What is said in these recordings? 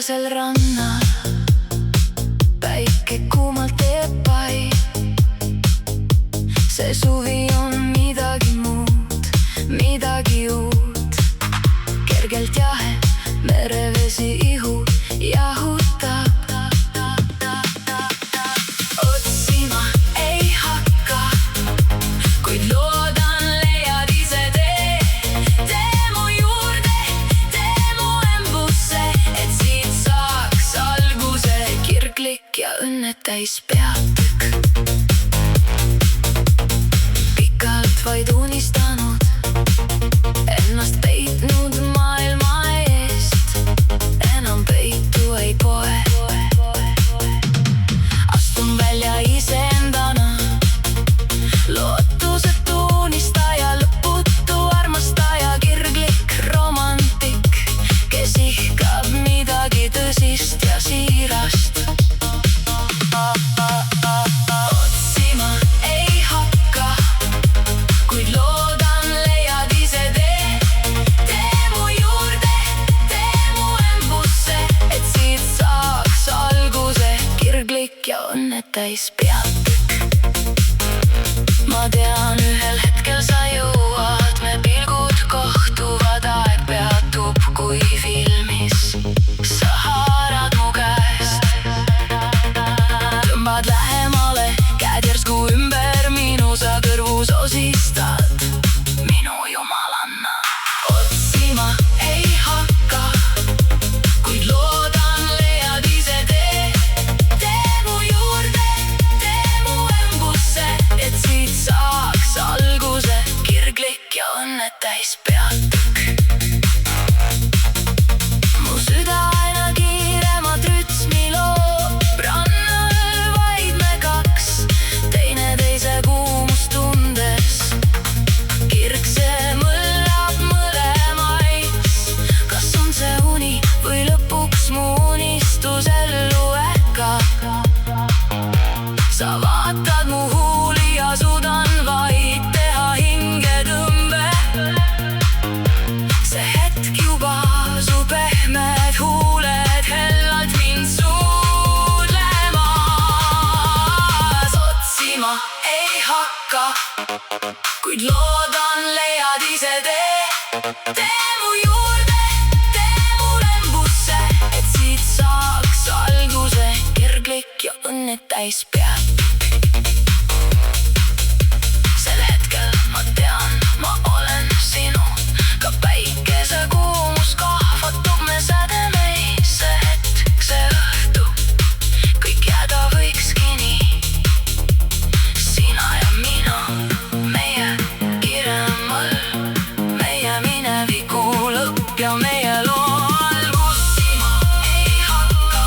valgusel rannal päike kuumalt teeb pai. See suvi on midagi muud, midagi uut. Kergelt jahe merevesi ihu jahutab. Otsima ei hakka, kuid loodan leiad ise tee. Tee mu juurde, tee mu embusse, et siit saaks alguse kirglik ja õnnet täis peatükk. Pikalt vaid unistanud, ennast peitnud maailma eest, enam peitu ei poe. Astun välja iseendana, lootusetu unistaja, lõputu armastaja, kirglik romantik, kes ihkab midagi tõsist ja siirast. Otsima ei hakka, kuid loodan leiad ise tee. Tee mu juurde, tee mu embusse, et siit saaks alguse kirglik ja õnnet täis peatükk. Ma tean, ühel hetkel sa jõuad, me pilgud kohtuvad, aeg peatub kui filmis. Sa haarad mu käest, tõmbad lähemale, käed järsku ümber minu, sa kõrvus osistad minu jumalanna. Otsima ei hakka, kuid loodan leiad ise tee. Tee mu juurde, tee mu embusse, et siit saaks alguse kirglik ja õnnet täis peatükk. Mu süda aina kiiremat rütmi loob, rannal vaid me kaks, teineteise kuumust tundes. Kirg see mõllab mõlemais, kas on see uni või lõpuks mu unistus ellu äkkab. Sa vaatad mu huuli ja suudan vaid teha hingetõmbe. See hetk juba, su pehmed huuled hellad mind suudlemas. Otsima ei hakka, kuid loodan leiad ise tee. Tee mu juurde, tee mu embusse, et siit saaks alguse kirglik ja õnnet täis peatükk. Sel hetkel ma tean, ma olen sinu, ka päikese kuumus kahvatub me sädemeisse. Hetk, see õhtu, kõik jääda võikski nii. Sina ja mina, meie kiremal, meie mineviku lõpp ja meie loo algus. Otsima ei hakka,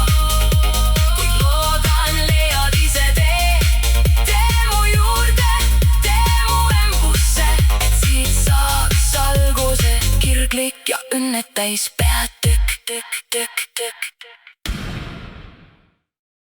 kuid loodan leiad ise tee. Tee mu juurde, tee mu embusse, et siit saaks alguse kirglik ja õnnet täis peatükk.